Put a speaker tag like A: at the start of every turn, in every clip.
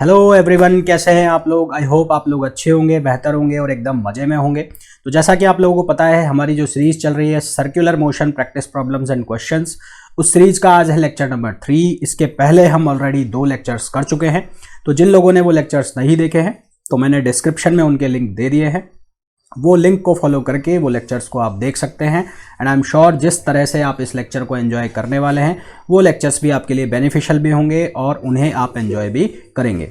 A: Hello everyone, कैसे हैं आप लोग। आई होप आप लोग अच्छे होंगे, बेहतर होंगे और एकदम मज़े में होंगे। तो जैसा कि आप लोगों को पता है, हमारी जो सीरीज चल रही है circular motion practice problems and questions, उस सीरीज का आज है लेक्चर नंबर 3। इसके पहले हम ऑलरेडी 2 लेक्चर्स कर चुके हैं। तो जिन लोगों ने वो लेक्चर्स नहीं देखे हैं तो मैंने डिस्क्रिप्शन में उनके लिंक दे दिए हैं। वो लिंक को फॉलो करके वो लेक्चर्स को आप देख सकते हैं। एंड आई एम श्योर जिस तरह से आप इस लेक्चर को एंजॉय करने वाले हैं वो लेक्चर्स भी आपके लिए बेनिफिशियल भी होंगे और उन्हें आप एंजॉय भी करेंगे।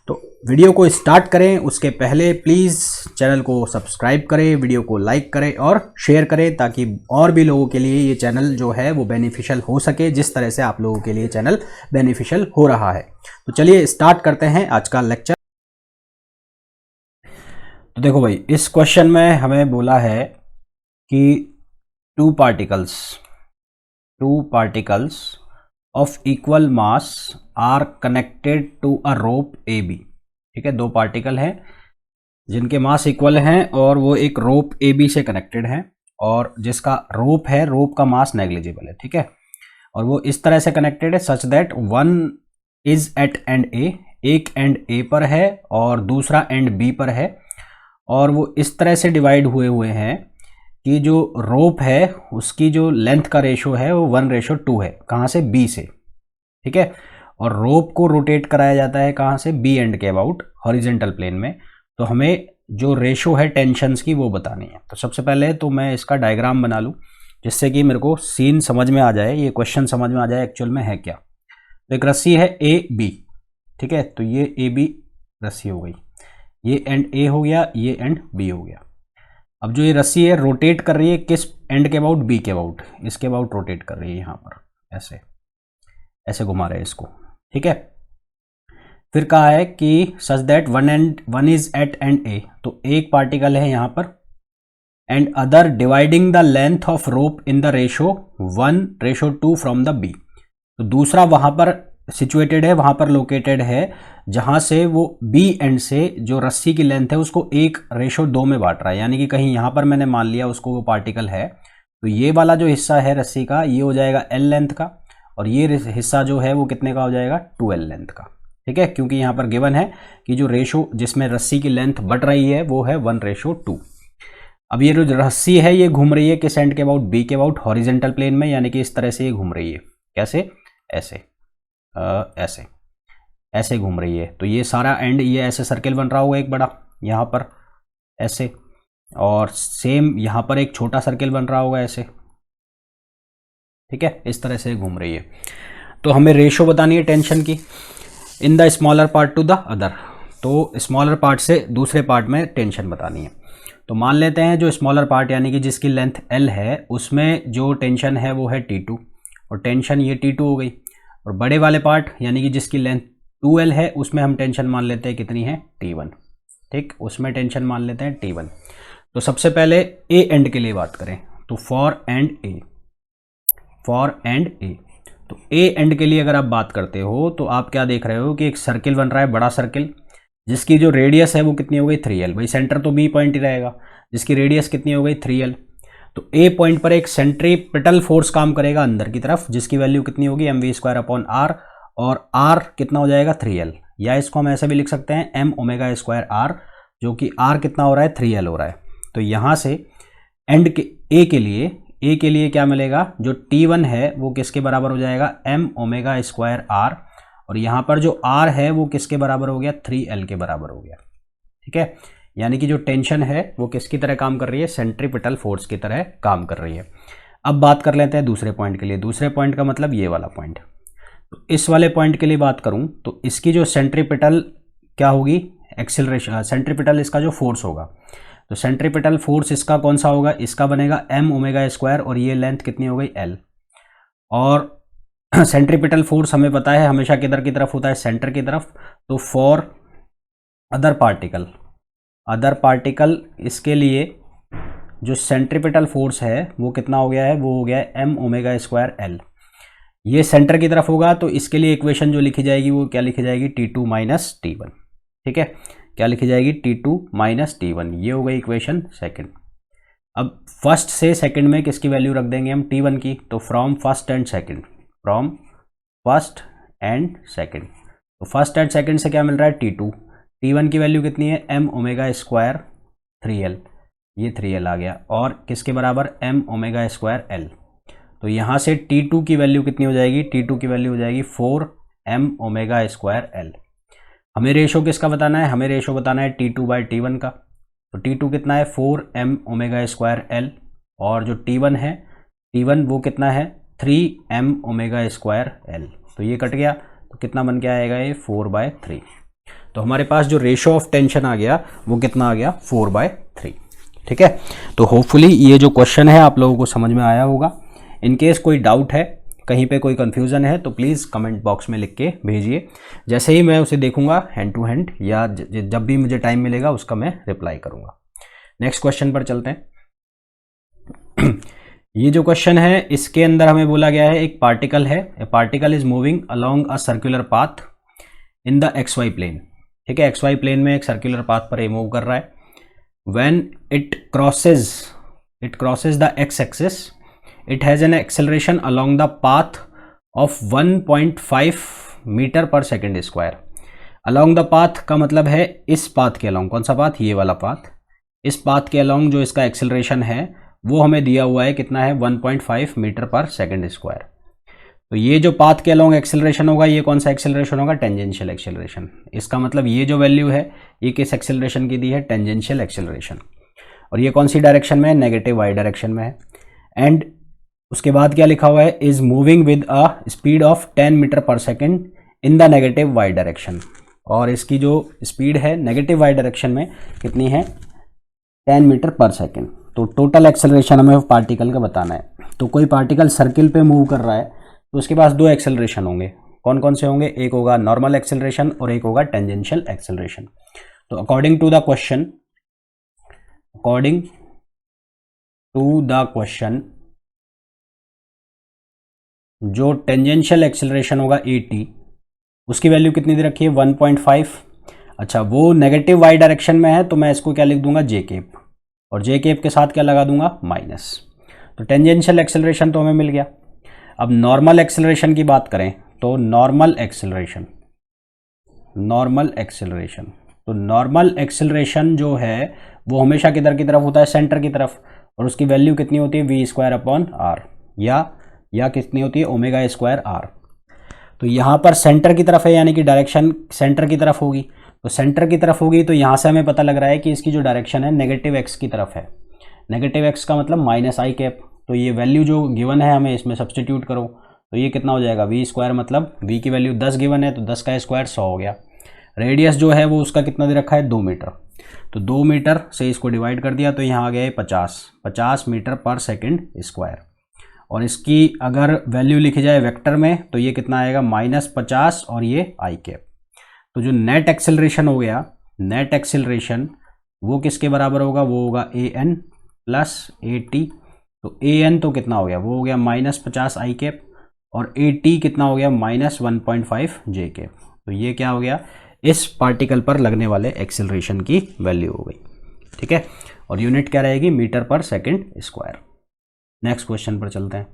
A: तो वीडियो को स्टार्ट करें उसके पहले प्लीज़ चैनल को सब्सक्राइब करें, वीडियो को लाइक करें और शेयर करें ताकि और भी लोगों के लिए ये चैनल जो है वो बेनिफिशियल हो सके, जिस तरह से आप लोगों के लिए चैनल बेनिफिशियल हो रहा है। तो चलिए स्टार्ट करते हैं आज का लेक्चर। तो देखो भाई, इस क्वेश्चन में हमें बोला है कि two particles of equal mass are connected to a rope A B. ठीक है, 2 पार्टिकल हैं जिनके मास इक्वल हैं और वो एक रोप ए बी से कनेक्टेड हैं, और जिसका रोप है, रोप का मास नेग्लिजिबल है। ठीक है, और वो इस तरह से कनेक्टेड है such that one is at end A, एक एंड ए पर है और दूसरा एंड बी पर है, और वो इस तरह से डिवाइड हुए हैं कि जो रोप है उसकी जो लेंथ का रेशो है वो 1:2 है। कहाँ से? बी से। ठीक है, और रोप को रोटेट कराया जाता है कहाँ से? बी एंड के अबाउट हॉरिजेंटल प्लेन में। तो हमें जो रेशो है टेंशन्स की वो बतानी है। तो सबसे पहले तो मैं इसका डायग्राम बना लूँ जिससे कि मेरे को सीन समझ में आ जाए, ये क्वेश्चन समझ में आ जाए एक्चुअल में है क्या। तो एक रस्सी है ए बी। ठीक है, तो ये ए बी रस्सी हो गई, ये एंड ए हो गया, ये एंड बी हो गया। अब जो ये रस्सी है रोटेट कर रही है किस एंड के अबाउट? बी के अबाउट, इसके अबाउट रोटेट कर रही है। यहाँ पर ऐसे ऐसे घुमा रहे हैं इसको। ठीक है, फिर कहा है कि such that one is at end A, तो एक पार्टिकल है यहाँ पर, and other dividing the length of rope in the ratio 1:2 from the B. तो दूसरा वहां पर सिचुएटेड है, वहां पर लोकेटेड है जहां से वो बी एंड से जो रस्सी की लेंथ है उसको 1:2 में बांट रहा है। यानी कि कहीं यहां पर मैंने मान लिया उसको वो पार्टिकल है, तो ये वाला जो हिस्सा है रस्सी का ये हो जाएगा एल लेंथ का, और ये हिस्सा जो है वो कितने का हो जाएगा? 2L लेंथ का। ठीक है, क्योंकि यहाँ पर गिवन है कि जो रेशो जिसमें रस्सी की लेंथ बढ़ रही है वो है 1:2। अब ये जो रस्सी है ये घूम रही है किस एंड के अबाउट? बी के अबाउट हॉरिजेंटल प्लेन में, यानी कि इस तरह से ये घूम रही है। कैसे? ऐसे ऐसे ऐसे घूम रही है। तो ये सारा एंड ये ऐसे सर्किल बन रहा होगा एक बड़ा यहाँ पर ऐसे, और सेम यहाँ पर एक छोटा सर्किल बन रहा होगा ऐसे। ठीक है, इस तरह से घूम रही है। तो हमें रेशो बतानी है टेंशन की in the smaller part two the other. तो स्मॉलर पार्ट से दूसरे पार्ट में टेंशन बतानी है। तो मान लेते हैं जो स्मॉलर पार्ट यानी कि जिसकी लेंथ L है उसमें जो टेंशन है वो है T2, और टेंशन ये T2 हो गई। और बड़े वाले पार्ट यानी कि जिसकी लेंथ 2L है उसमें हम टेंशन मान लेते हैं कितनी है? T1। ठीक, उसमें टेंशन मान लेते हैं T1। तो सबसे पहले ए एंड के लिए बात करें तो फॉर एंड ए, तो ए एंड के लिए अगर आप बात करते हो तो आप क्या देख रहे हो कि एक सर्किल बन रहा है, बड़ा सर्किल, जिसकी जो रेडियस है वो कितनी हो गई? 3L। भाई सेंटर तो बी पॉइंट ही रहेगा, जिसकी रेडियस कितनी हो गई? 3L। तो ए पॉइंट पर एक सेंट्रीपिटल फोर्स काम करेगा अंदर की तरफ, जिसकी वैल्यू कितनी होगी? mv²/r, और r कितना हो जाएगा? 3L। या इसको हम ऐसे भी लिख सकते हैं m⍵²r, जो कि r कितना हो रहा है? 3L हो रहा है। तो यहाँ से एंड के ए के लिए क्या मिलेगा? जो T1 है वो किसके बराबर हो जाएगा? m⍵²r, और यहाँ पर जो r है वो किसके बराबर हो गया? 3L के बराबर हो गया। ठीक है, यानी कि जो टेंशन है वो किसकी तरह काम कर रही है? सेंट्रीपिटल फोर्स की तरह काम कर रही है। अब बात कर लेते हैं दूसरे पॉइंट के लिए। दूसरे पॉइंट का मतलब ये वाला पॉइंट। तो इस वाले पॉइंट के लिए बात करूं तो इसकी जो सेंट्रीपिटल क्या होगी? एक्सिलरेशन, सेंट्रीपिटल इसका जो फोर्स होगा, तो सेंट्रीपिटल फोर्स इसका कौन सा होगा? इसका बनेगा m⍵², और ये लेंथ कितनी हो गई? L। और सेंट्रीपिटल फोर्स हमें पता है हमेशा किधर की तरफ होता है? सेंटर की तरफ। तो फॉर अदर पार्टिकल इसके लिए जो सेंट्रीपिटल फोर्स है वो कितना हो गया है? वो हो गया है m⍵²L। ये सेंटर की तरफ होगा तो इसके लिए इक्वेशन जो लिखी जाएगी वो क्या लिखी जाएगी? T2 minus T1। ठीक है, क्या लिखी जाएगी? T2 minus T1। ये हो गई इक्वेशन सेकंड। अब फर्स्ट से सेकंड में किसकी वैल्यू रख देंगे हम? T1 की। तो फ्रॉम फर्स्ट एंड सेकंड, तो फर्स्ट एंड सेकंड से क्या मिल रहा है, T2। T1 की वैल्यू कितनी है, m ओमेगा स्क्वायर 3l, ये 3l आ गया, और किसके बराबर, m ओमेगा स्क्वायर l। तो यहाँ से T2 की वैल्यू कितनी हो जाएगी, T2 की वैल्यू हो जाएगी 4m ओमेगा स्क्वायर l। हमें रेशो किसका बताना है, हमें रेशो बताना है T2 बाई T1 का। तो T2 कितना है, 4m ओमेगा स्क्वायर l, और जो T1 है, T1 वो कितना है, 3m ओमेगा स्क्वायर l। तो ये कट गया, तो कितना बन के आएगा ये, 4/3। तो हमारे पास जो रेशो ऑफ टेंशन आ गया वो कितना आ गया, 4/3। ठीक है, तो होपफुली ये जो क्वेश्चन है आप लोगों को समझ में आया होगा। इन केस कोई डाउट है, कहीं पे कोई कंफ्यूजन है, तो प्लीज़ कमेंट बॉक्स में लिख के भेजिए। जैसे ही मैं उसे देखूंगा हैंड टू हैंड, या जब भी मुझे टाइम मिलेगा उसका मैं रिप्लाई करूंगा। नेक्स्ट क्वेश्चन पर चलते हैं। ये जो क्वेश्चन है इसके अंदर हमें बोला गया है एक पार्टिकल है, a particle is moving along a circular path in the XY plane. ठीक है, XY प्लेन में एक सर्कुलर पाथ पर ये मूव कर रहा है। When it crosses the x axis, it has an acceleration along the path of 1.5 metre per second square. Along the path का मतलब है इस पाथ के अलोंग, कौन सा पाथ, ये वाला पाथ, इस पाथ के अलोंग जो इसका एक्सेलरेशन है वो हमें दिया हुआ है, कितना है, 1.5 मीटर पर सेकेंड स्क्वायर। तो ये जो पाथ के अलोंग एक्सेलरेशन होगा, ये कौन सा एक्सेलरेशन होगा, टेंजेंशियल एक्सेलरेशन। इसका मतलब ये जो वैल्यू है ये किस एक्सेलरेशन की दी है, टेंजेंशियल एक्सेलरेशन। और ये कौन सी डायरेक्शन में है, नेगेटिव वाई डायरेक्शन में है। एंड उसके बाद क्या लिखा हुआ है, is moving with a speed of 10 metre per second in the negative y direction. और इसकी जो स्पीड है नेगेटिव वाई डायरेक्शन में कितनी है, 10 मीटर पर सेकेंड। तो टोटल एक्सेलरेशन हमें पार्टिकल का बताना है। तो कोई पार्टिकल सर्किल पे मूव कर रहा है तो उसके पास दो एक्सेलरेशन होंगे, कौन कौन से होंगे, एक होगा नॉर्मल एक्सेलरेशन और एक होगा टेंजेंशियल एक्सेलरेशन। तो अकॉर्डिंग टू द क्वेश्चन जो टेंजेंशियल एक्सेलरेशन होगा AT, उसकी वैल्यू कितनी दे रखी है, 1.5। अच्छा, वो नेगेटिव वाई डायरेक्शन में है तो मैं इसको क्या लिख दूंगा, जे केप, और जे केप के साथ क्या लगा दूंगा, माइनस। तो टेंजेंशियल एक्सेलरेशन तो हमें मिल गया। अब नॉर्मल एक्सेलरेशन की बात करें तो नॉर्मल एक्सेलरेशन जो है वो हमेशा किधर की तरफ होता है, सेंटर की तरफ, और उसकी वैल्यू कितनी होती है, v²/r, या कितनी होती है, ओमेगा स्क्वायर r। तो यहाँ पर सेंटर की तरफ है, यानी कि डायरेक्शन सेंटर की तरफ होगी। तो सेंटर की तरफ होगी तो यहाँ से हमें पता लग रहा है कि इसकी जो डायरेक्शन है नेगेटिव x की तरफ है। नेगेटिव x का मतलब -i कैप। तो ये वैल्यू जो गिवन है हमें इसमें सब्सटीट्यूट करो तो ये कितना हो जाएगा, v², मतलब v की वैल्यू 10 गिवन है तो 10 का स्क्वायर 100 हो गया। रेडियस जो है वो उसका कितना दे रखा है, 2 मीटर। तो 2 मीटर से इसको डिवाइड कर दिया तो यहाँ आ गया है 50 मीटर पर सेकेंड स्क्वायर। और इसकी अगर वैल्यू लिखी जाए वेक्टर में तो ये कितना आएगा, -50 और ये i कैप। तो जो नेट एक्सेलरेशन हो गया, नेट एक्सेलरेशन वो किसके बराबर होगा, वो होगा an प्लस AT। तो an तो कितना हो गया, वो हो गया -50 i कैप, और AT कितना हो गया, -1.5 j कैप। तो ये क्या हो गया, इस पार्टिकल पर लगने वाले एक्सेलरेशन की वैल्यू हो गई। ठीक है, और यूनिट क्या रहेगी, metre per second square. Next question पर चलते हैं।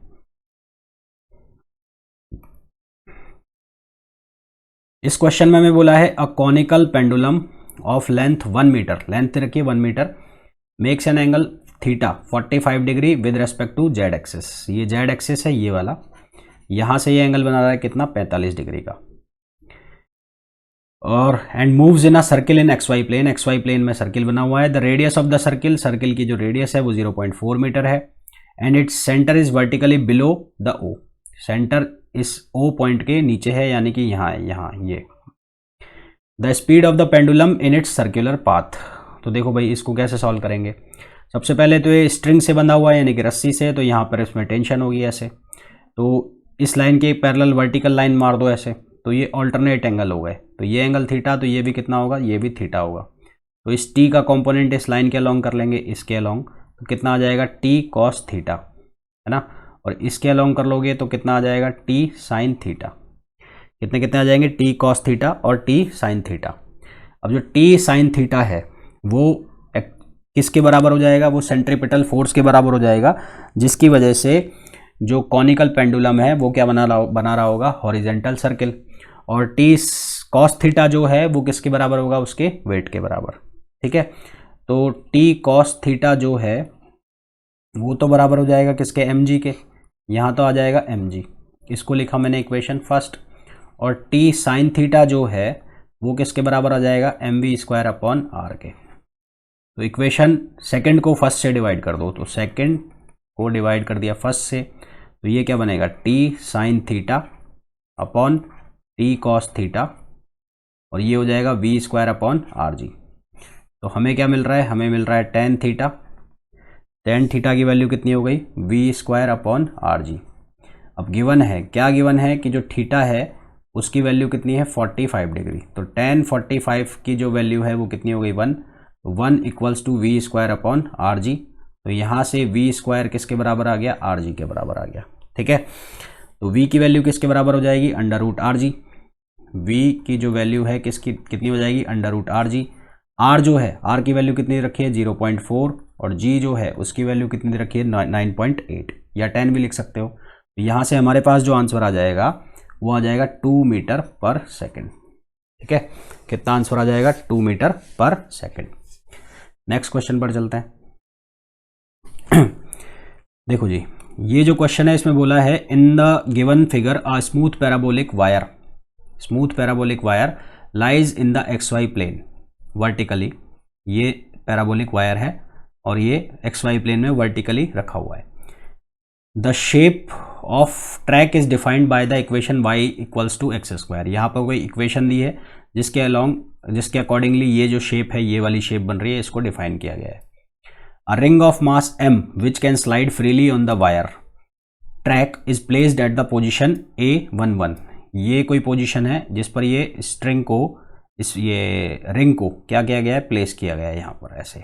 A: इस क्वेश्चन में हमें बोला है a conical pendulum of length 1 metre, length रखिए 1 metre, makes an angle theta 45 degree with respect to Z axis. ये जेड एक्सिस है ये वाला, यहां से ये एंगल बना रहा है कितना, 45 डिग्री का। और and moves in a circle in XY plane, XY plane में सर्किल बना हुआ है। The radius of the circle, circle की जो रेडियस है वो 0.4 मीटर है। And its centre is vertically below the O, centre इस O पॉइंट के नीचे है, यानी कि यहाँ है, यहाँ ये। The speed of the pendulum in its circular path. तो देखो भाई इसको कैसे सॉल्व करेंगे। सबसे पहले तो ये स्ट्रिंग से बंधा हुआ है, यानी कि रस्सी से, तो यहाँ पर इसमें टेंशन होगी ऐसे। तो इस लाइन के पैरेलल वर्टिकल लाइन मार दो ऐसे, तो ये ऑल्टरनेट एंगल हो गए। तो ये एंगल थीटा, तो ये भी कितना होगा, ये भी थीटा होगा। तो इस टी का कंपोनेंट इस लाइन के अलोंग कर लेंगे, इसके अलोंग, तो कितना आ जाएगा, टी कॉस थीटा, है ना। और इसके अलोंग कर लोगे तो कितना आ जाएगा, टी साइन थीटा। कितने कितने आ जाएंगे, टी कॉस थीटा और टी साइन थीटा। अब जो टी साइन थीटा है वो किसके बराबर हो जाएगा, वो सेंट्रीपिटल फोर्स के बराबर हो जाएगा, जिसकी वजह से जो कॉनिकल पेंडुलम है वो क्या बना रहा होगा, हॉरिजेंटल सर्किल। और टी कॉस थीटा जो है वो किसके बराबर होगा, उसके वेट के बराबर। ठीक है, तो टी कॉस थीटा जो है वो तो बराबर हो जाएगा किसके, एम जी के। यहाँ तो आ जाएगा एम जी, इसको लिखा मैंने इक्वेशन फर्स्ट। और टी साइन थीटा जो है वो किसके बराबर आ जाएगा, M V square upon R के। तो इक्वेशन सेकंड को फर्स्ट से डिवाइड कर दो, तो सेकंड को डिवाइड कर दिया फर्स्ट से, तो ये क्या बनेगा, T sine theta upon T cos theta, और ये हो जाएगा V square upon R G. तो हमें क्या मिल रहा है, हमें मिल रहा है टेन थीटा। टेन थीटा की वैल्यू कितनी हो गई, V square upon R G. अब गिवन है, क्या गिवन है कि जो थीटा है उसकी वैल्यू कितनी है, 45 डिग्री। तो टेन 45 की जो वैल्यू है वो कितनी हो गई, 1। 1 equals to V square upon R G. तो यहाँ से वी स्क्वायर किसके बराबर आ गया, आर जी के बराबर आ गया। ठीक है, तो वी की वैल्यू किसके बराबर हो जाएगी, under root R G. V की जो वैल्यू है किसकी कितनी हो जाएगी, under root R G. R जो है, आर की वैल्यू कितनी रखी है, 0.4, और जी जो है उसकी वैल्यू कितनी रखी है, 9.8, या 10 भी लिख सकते हो। तो यहाँ से हमारे पास जो आंसर आ जाएगा वो आ जाएगा 2 मीटर पर सेकेंड। ठीक है, कितना आंसर आ जाएगा, 2 metre per second. Next question पर चलते हैं। देखो जी, ये जो क्वेश्चन है इसमें बोला है in the given figure a smooth parabolic wire lies in the X Y plane vertically. ये पैराबोलिक वायर है और ये एक्स वाई प्लेन में वर्टिकली रखा हुआ है। The shape of track is defined by the equation y equals to X square. यहाँ पर कोई इक्वेशन दी है जिसके अकॉर्डिंगली ये जो शेप है, ये वाली शेप बन रही है, इसको डिफाइन किया गया है। A ring of mass m which can slide freely on the wire track is placed at the position A11। ये कोई पोजीशन है जिस पर ये स्ट्रिंग को, ये रिंग को क्या किया गया है, प्लेस किया गया है यहाँ पर ऐसे।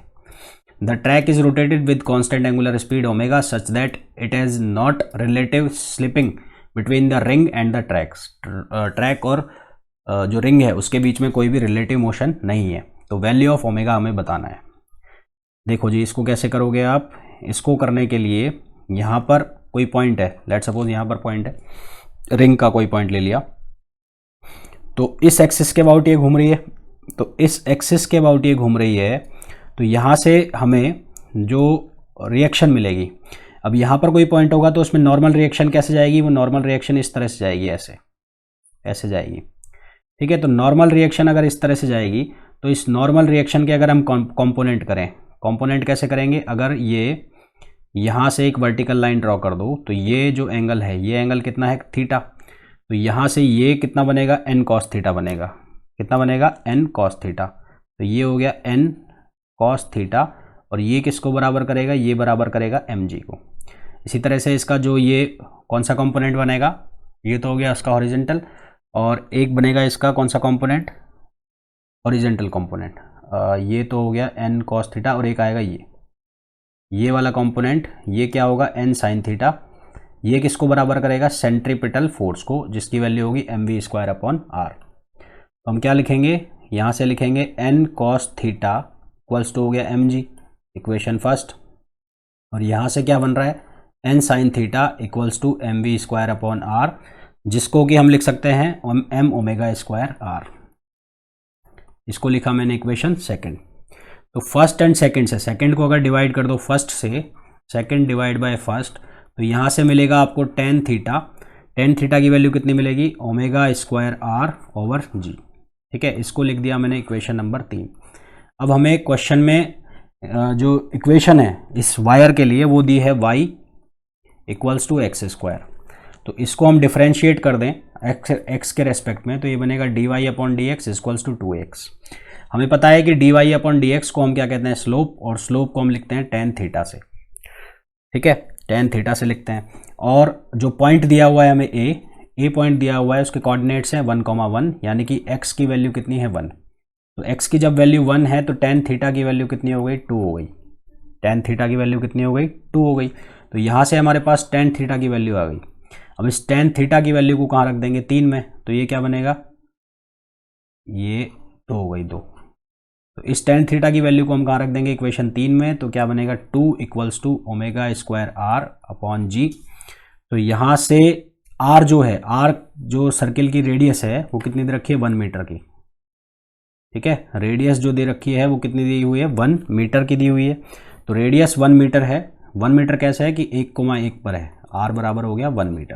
A: The track is rotated with constant angular speed omega such that it has not relative slipping between the ring and the tracks। Track और जो रिंग है उसके बीच में कोई भी रिलेटिव मोशन नहीं है। तो वैल्यू ऑफ ओमेगा हमें बताना है। देखो जी, इसको कैसे करोगे आप, इसको करने के लिए यहाँ पर कोई पॉइंट है, लेट सपोज यहाँ पर पॉइंट है, रिंग का कोई पॉइंट ले लिया, तो इस एक्सिस के अबाउट ये घूम रही है, तो इस एक्सिस के अबाउट ये घूम रही है, तो यहाँ से हमें जो रिएक्शन मिलेगी, अब यहाँ पर कोई पॉइंट होगा तो उसमें नॉर्मल रिएक्शन कैसे जाएगी, वो नॉर्मल रिएक्शन इस तरह से जाएगी, ऐसे जाएगी। ठीक है, तो नॉर्मल रिएक्शन अगर इस तरह से जाएगी तो इस नॉर्मल रिएक्शन के अगर हम कंपोनेंट करें, कंपोनेंट कैसे करेंगे, अगर ये यहाँ से एक वर्टिकल लाइन ड्रॉ कर दो तो ये जो एंगल है, ये एंगल कितना है, थीटा। तो यहाँ से ये कितना बनेगा, एन कॉस थीटा बनेगा। कितना बनेगा, एन कॉस थीटा। तो ये हो गया एन कॉस थीटा, और ये किसको बराबर करेगा, ये बराबर करेगा एम जी को। इसी तरह से इसका जो ये कौन सा कंपोनेंट बनेगा, ये तो हो गया इसका हॉरिजेंटल, और एक बनेगा इसका कौन सा कंपोनेंट, हॉरिजेंटल कंपोनेंट, ये तो हो गया एन कॉस थीटा, और एक आएगा ये वाला कंपोनेंट, ये क्या होगा, एन साइन थीटा। ये किसको बराबर करेगा, सेंट्रीपिटल फोर्स को, जिसकी वैल्यू होगी M V square upon R. तो हम क्या लिखेंगे, यहाँ से लिखेंगे N cos theta equals to हो गया एम जी, इक्वेशन फर्स्ट, और यहाँ से क्या बन रहा है, N sine theta equals to M V square upon R, जिसको कि हम लिख सकते हैं एम ओमेगा स्क्वायर आर। इसको लिखा मैंने इक्वेशन सेकंड। तो फर्स्ट एंड सेकंड से, सेकंड को अगर डिवाइड कर दो फर्स्ट से, सेकंड डिवाइड बाय फर्स्ट, तो यहाँ से मिलेगा आपको टेन थीटा। टेन थीटा की वैल्यू कितनी मिलेगी, ओमेगा स्क्वायर आर ओवर जी। ठीक है, इसको लिख दिया मैंने इक्वेशन नंबर 3। अब हमें क्वेश्चन में जो इक्वेशन है इस वायर के लिए वो दी है y equals to X square. तो इसको हम डिफ्रेंशिएट कर दें x के रेस्पेक्ट में, तो ये बनेगा D Y upon D X equals to 2x। हमें पता है कि D Y upon D X को हम क्या कहते हैं, स्लोप, और स्लोप को हम लिखते हैं टेन थीटा से। ठीक है, टेन थीटा से लिखते हैं। और जो पॉइंट दिया हुआ है हमें ए पॉइंट दिया हुआ है, उसके कोऑर्डिनेट्स हैं 1,1, यानी कि x की वैल्यू कितनी है 1। तो x की जब वैल्यू 1 है तो टेन थीटा की वैल्यू कितनी हो गई, 2 हो गई। टेन थीटा की वैल्यू कितनी हो गई, 2 हो गई। तो यहाँ से हमारे पास टेन थीटा की वैल्यू आ गई। अब इस टेन थीटा की वैल्यू को कहाँ रख देंगे, 3 में, तो ये क्या बनेगा, ये 2 हो गई 2। तो इस टेन थीटा की वैल्यू को हम कहाँ रख देंगे, इक्वेशन 3 में, तो क्या बनेगा 2 equals to omega square r upon g. तो यहाँ से आर जो है, आर जो सर्किल की रेडियस है वो कितनी दे रखी है, 1 मीटर की। ठीक है, रेडियस जो दे रखी है वो कितनी दी हुई है, 1 मीटर की दी हुई है। तो रेडियस 1 मीटर है। 1 मीटर कैसे है कि 1,1 पर है, आर बराबर हो गया 1 मीटर।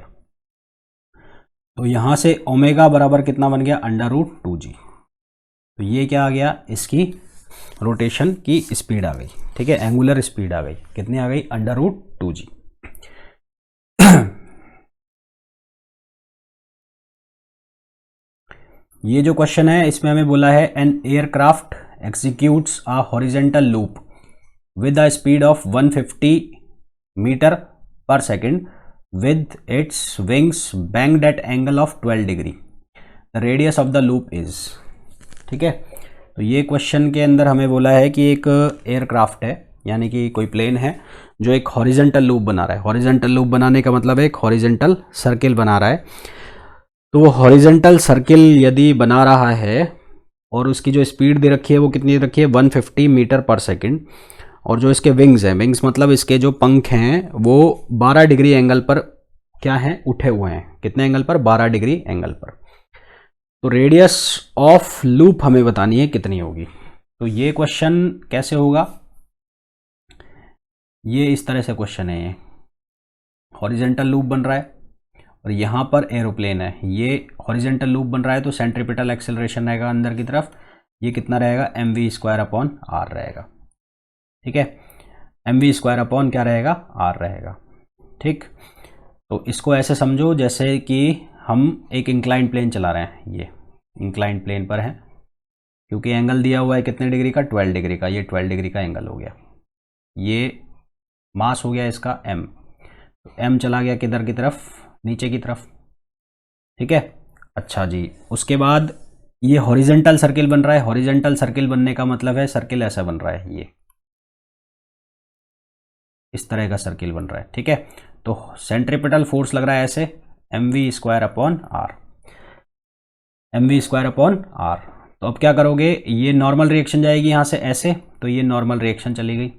A: तो यहां से ओमेगा बराबर कितना बन गया, √2g। तो ये क्या आ गया, इसकी रोटेशन की स्पीड आ गई। ठीक है, एंगुलर स्पीड आ गई, कितनी आ गई, √2g। ये जो क्वेश्चन है इसमें हमें बोला है an aircraft executes a horizontal loop with a speed of 150 metre per second with its wings banged at angle of 12 degree, the radius of the loop is। ठीक है, तो ये क्वेश्चन के अंदर हमें बोला है कि एक एयरक्राफ्ट है, यानी कि कोई प्लेन है जो एक हॉरिजेंटल लूप बना रहा है। हॉरिजेंटल लूप बनाने का मतलब है एक हॉरिजेंटल सर्किल बना रहा है। तो वो हॉरिजेंटल सर्किल यदि बना रहा है और उसकी जो स्पीड दे रखी है वो कितनी दे रखी है, 150 मीटर पर सेकेंड, और जो इसके विंग्स हैं, विंग्स मतलब इसके जो पंख हैं वो 12 डिग्री एंगल पर क्या हैं, उठे हुए हैं। कितने एंगल पर, 12 डिग्री एंगल पर। तो रेडियस ऑफ लूप हमें बतानी है कितनी होगी। तो ये क्वेश्चन कैसे होगा, ये इस तरह से क्वेश्चन है। ये हॉरिजेंटल लूप बन रहा है और यहाँ पर एरोप्लेन है, ये हॉरिजेंटल लूप बन रहा है, तो सेंट्रीपिटल एक्सेलरेशन रहेगा अंदर की तरफ, ये कितना रहेगा, mv²/r रहेगा। ठीक है, mv² क्या रहेगा, r रहेगा। ठीक, तो इसको ऐसे समझो जैसे कि हम एक इंक्लाइंड प्लेन चला रहे हैं, ये इंक्लाइंड प्लेन पर है, क्योंकि एंगल दिया हुआ है कितने डिग्री का, 12 डिग्री का। ये 12 डिग्री का एंगल हो गया, ये मास हो गया इसका m, तो m चला गया किधर की तरफ, नीचे की तरफ। ठीक है, अच्छा जी, उसके बाद ये हॉरिजेंटल सर्किल बन रहा है। हॉरिजेंटल सर्किल बनने का मतलब है सर्किल ऐसा बन रहा है, ये इस तरह का सर्किल बन रहा है। ठीक है, तो सेंट्रीपिटल फोर्स लग रहा है ऐसे, mv²/r, mv²/r। तो अब क्या करोगे, ये नॉर्मल रिएक्शन जाएगी यहाँ से ऐसे, तो ये नॉर्मल रिएक्शन चली गई।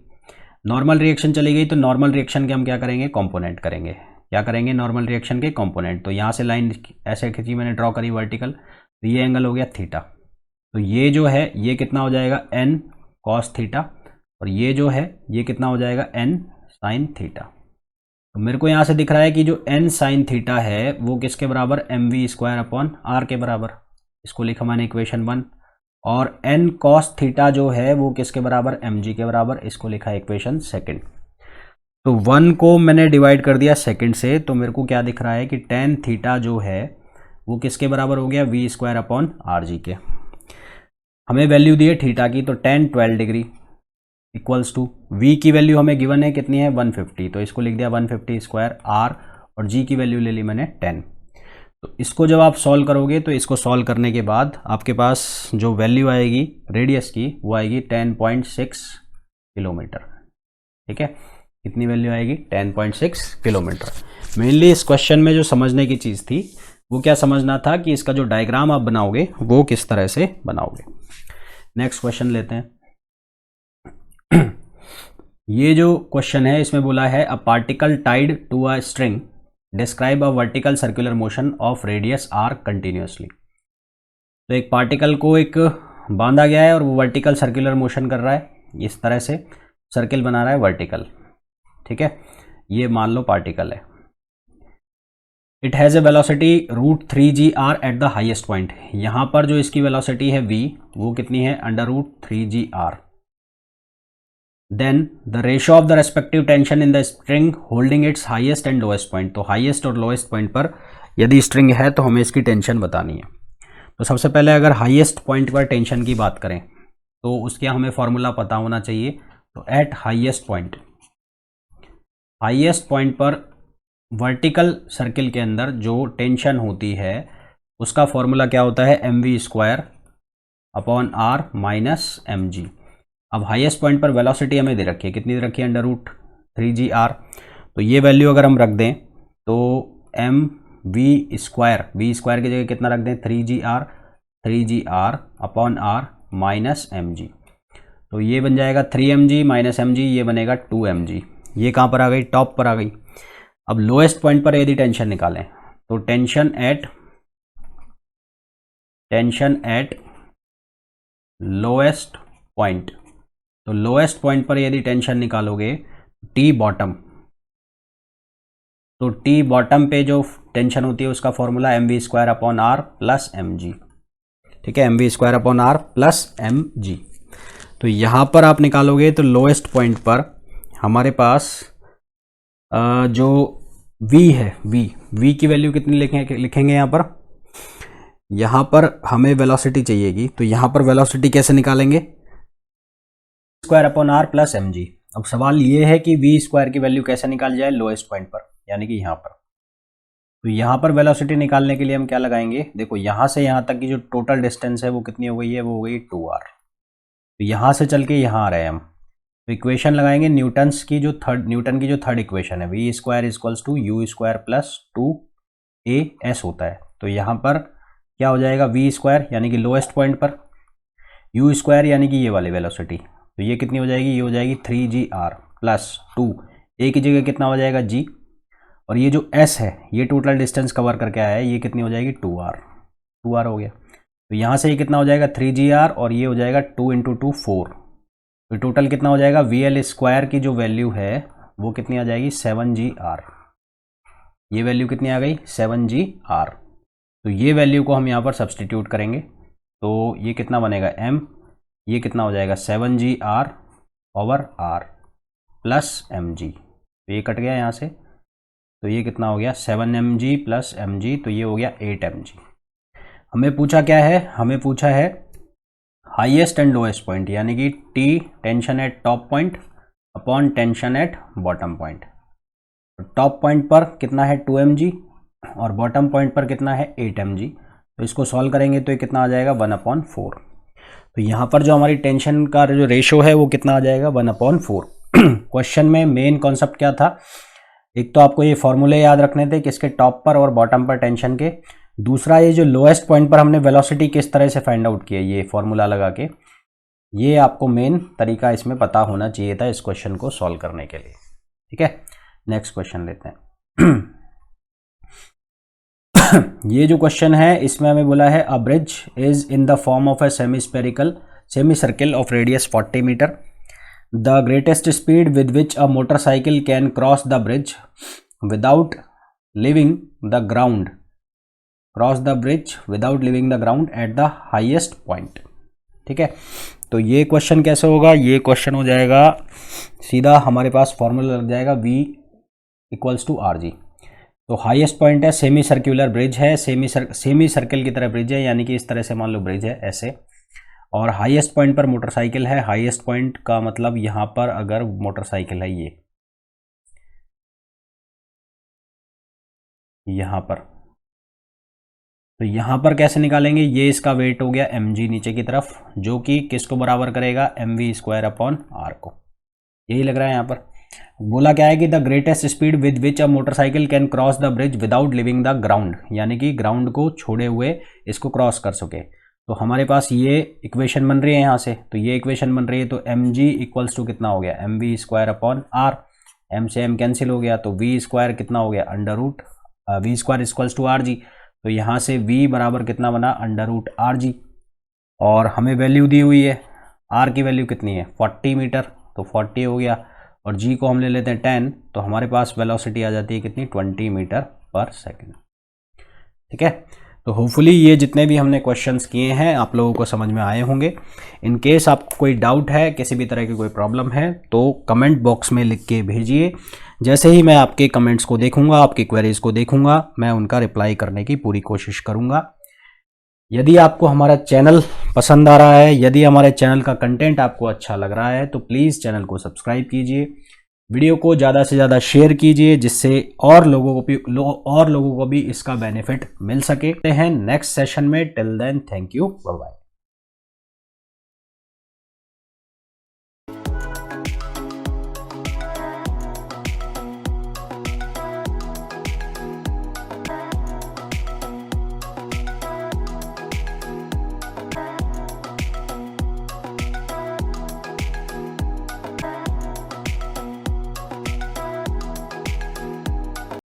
A: नॉर्मल रिएक्शन चली गई तो नॉर्मल रिएक्शन के हम क्या करेंगे, कंपोनेंट करेंगे। क्या करेंगे, नॉर्मल रिएक्शन के कंपोनेंट। तो यहाँ से लाइन ऐसे खींची मैंने, ड्रॉ करी वर्टिकल, तो ये एंगल हो गया थीटा। तो ये जो है ये कितना हो जाएगा, n cos थीटा, और ये जो है ये कितना हो जाएगा, n sin थीटा। तो मेरे को यहाँ से दिख रहा है कि जो n sin थीटा है वो किसके बराबर, mv²/r के बराबर। इसको लिखा मैंने इक्वेशन 1। और n cos थीटा जो है वो किसके बराबर, mg के बराबर। इसको लिखा इक्वेशन 2। तो 1 को मैंने डिवाइड कर दिया सेकंड से, तो मेरे को क्या दिख रहा है कि tan थीटा जो है वो किसके बराबर हो गया, v²/rg के। हमें वैल्यू दी है थीटा की, तो tan 12 degree equals to v की वैल्यू हमें गिवन है कितनी है, 150, तो इसको लिख दिया 150² r, और g की वैल्यू ले ली मैंने 10। तो इसको जब आप सॉल्व करोगे तो इसको सॉल्व करने के बाद आपके पास जो वैल्यू आएगी रेडियस की वो आएगी 10.6 किलोमीटर। ठीक है, कितनी वैल्यू आएगी, 10.6 किलोमीटर। मेनली इस क्वेश्चन में जो समझने की चीज़ थी वो क्या समझना था कि इसका जो डायग्राम आप बनाओगे वो किस तरह से बनाओगे। नेक्स्ट क्वेश्चन लेते हैं। ये जो क्वेश्चन है इसमें बोला है a particle tied to a string describe a vertical circular motion of radius r continuously. तो एक पार्टिकल को एक बांधा गया है और वो वर्टिकल सर्कुलर मोशन कर रहा है, इस तरह से सर्किल बना रहा है वर्टिकल। ठीक है, ये मान लो पार्टिकल है। It has a velocity √3gr at the highest point. यहाँ पर जो इसकी वेलोसिटी है v वो कितनी है, √3gr। Then the ratio of the respective tension in the string holding its highest and lowest point. तो हाईएस्ट और लोएस्ट पॉइंट पर यदि स्ट्रिंग है तो हमें इसकी टेंशन बतानी है। तो सबसे पहले अगर हाईएस्ट पॉइंट पर टेंशन की बात करें तो उसके हमें फॉर्मूला पता होना चाहिए। तो एट हाईएस्ट पॉइंट पर वर्टिकल सर्किल के अंदर जो टेंशन होती है उसका फॉर्मूला क्या होता है, mv²/r माइनस mg। अब हाईएस्ट पॉइंट पर वेलोसिटी हमें दे रखी है, कितनी दे रखी है, √3gr। तो ये वैल्यू अगर हम रख दें तो mv² की जगह कितना रख दें, 3gr/r माइनस mg। तो ये बन जाएगा 3mg माइनस mg, ये बनेगा 2mg। ये कहाँ पर आ गई, टॉप पर आ गई। अब लोएस्ट पॉइंट पर यदि टेंशन निकालें तो टेंशन एट लोएस्ट पॉइंट, तो लोएस्ट पॉइंट पर यदि टेंशन निकालोगे टी बॉटम, तो टी बॉटम पे जो टेंशन होती है उसका फॉर्मूला mv²/r प्लस mg, ठीक है, mv²/r प्लस mg। तो यहाँ पर आप निकालोगे तो लोएस्ट पॉइंट पर हमारे पास जो v है, v की वैल्यू कितनी लिखेंगे यहाँ पर हमें वेलोसिटी चाहिएगी, तो यहाँ पर वेलोसिटी कैसे निकालेंगे, mv²/r प्लस mg। अब सवाल ये है कि v² की वैल्यू कैसे निकाल जाए लोएस्ट पॉइंट पर, यानी कि यहाँ पर। तो यहाँ पर वेलोसिटी निकालने के लिए हम क्या लगाएंगे, देखो यहाँ से यहाँ तक की जो टोटल डिस्टेंस है वो कितनी हो गई है, वो हो गई 2r। तो यहाँ से चल के यहाँ आ रहे हैं हम, तो इक्वेशन लगाएंगे न्यूटन की जो थर्ड इक्वेशन है, v² = u² प्लस 2as होता है। तो यहाँ पर क्या हो जाएगा, v² यानी कि लोएस्ट पॉइंट पर, u² यानी कि ये वाली वेलोसिटी, तो ये कितनी हो जाएगी, ये हो जाएगी 3gr प्लस 2, a की जगह कितना हो जाएगा g, और ये जो s है ये टोटल डिस्टेंस कवर करके आया है, ये कितनी हो जाएगी 2r हो गया। तो यहाँ से ये कितना हो जाएगा 3gr और ये हो जाएगा 2 × 2 4, तो टोटल कितना हो जाएगा, VL² की जो वैल्यू है वो कितनी आ जाएगी 7gr, ये वैल्यू कितनी आ गई 7gr। तो ये वैल्यू को हम यहाँ पर सब्सटीट्यूट करेंगे, तो ये कितना बनेगा m, ये कितना हो जाएगा 7gr/r प्लस mg, तो ये कट गया यहाँ से, तो ये कितना हो गया 7mg प्लस mg, तो ये हो गया 8mg। हमें पूछा क्या है, हमें पूछा है हाईएस्ट एंड लोएस्ट पॉइंट, यानी कि T tension eight top point upon tension at bottom point. Top point पर कितना है 2mg और बॉटम पॉइंट पर कितना है 8mg, तो इसको सॉल्व करेंगे तो ये कितना आ जाएगा 1/4। तो यहाँ पर जो हमारी टेंशन का जो रेशो है वो कितना आ जाएगा 1/4। क्वेश्चन में मेन कॉन्सेप्ट क्या था, एक तो आपको ये फॉर्मूले याद रखने थे किसके, टॉप पर और बॉटम पर टेंशन के, दूसरा ये जो लोएस्ट पॉइंट पर हमने वेलोसिटी किस तरह से फाइंड आउट किया, ये फॉर्मूला लगा के, ये आपको मेन तरीका इसमें पता होना चाहिए था इस क्वेश्चन को सॉल्व करने के लिए। ठीक है, नेक्स्ट क्वेश्चन लेते हैं। ये जो क्वेश्चन है इसमें हमें बोला है a bridge is in the form of a semi circle of radius 40 metre. The greatest speed with which a motorcycle can cross the bridge without leaving the ground at the highest point. ठीक है, तो ये question कैसे होगा, ये question हो जाएगा सीधा हमारे पास फॉर्मूला लग जाएगा V = RG। तो हाईएस्ट पॉइंट है, सेमी सर्कुलर ब्रिज है, सेमी सर्कल की तरह ब्रिज है, यानी कि इस तरह से मान लो ब्रिज है ऐसे, और हाईएस्ट पॉइंट पर मोटरसाइकिल है। हाईएस्ट पॉइंट का मतलब यहाँ पर अगर मोटरसाइकिल है ये यहाँ पर, तो यहाँ पर कैसे निकालेंगे, ये इसका वेट हो गया mg नीचे की तरफ, जो कि किसको बराबर करेगा mv²/r को, यही लग रहा है यहाँ पर। बोला क्या है कि the greatest speed with which a motorcycle can cross the bridge without leaving the ground, यानी कि ग्राउंड को छोड़े हुए इसको क्रॉस कर सके। तो हमारे पास ये इक्वेशन बन रही है यहाँ से, तो ये इक्वेशन बन रही है, तो mg = कितना हो गया mv²/r, m से m कैंसिल हो गया, तो v² कितना हो गया v² = rg, तो यहाँ से v बराबर कितना बना √rg, और हमें वैल्यू दी हुई है, r की वैल्यू कितनी है 40 मीटर, तो 40 हो गया, और g को हम ले लेते हैं 10, तो हमारे पास वेलोसिटी आ जाती है कितनी 20 मीटर पर सेकंड। ठीक है, तो होपफुली ये जितने भी हमने क्वेश्चंस किए हैं आप लोगों को समझ में आए होंगे। इन केस आपको कोई डाउट है, किसी भी तरह की कोई प्रॉब्लम है, तो कमेंट बॉक्स में लिख के भेजिए। जैसे ही मैं आपके कमेंट्स को देखूंगा, आपकी क्वेरीज को देखूंगा, मैं उनका रिप्लाई करने की पूरी कोशिश करूंगा। यदि आपको हमारा चैनल पसंद आ रहा है, यदि हमारे चैनल का कंटेंट आपको अच्छा लग रहा है, तो प्लीज़ चैनल को सब्सक्राइब कीजिए, वीडियो को ज़्यादा से ज़्यादा शेयर कीजिए, जिससे और लोगों को भी इसका बेनिफिट मिल सके। नेक्स्ट सेशन में, till then thank you, bye bye.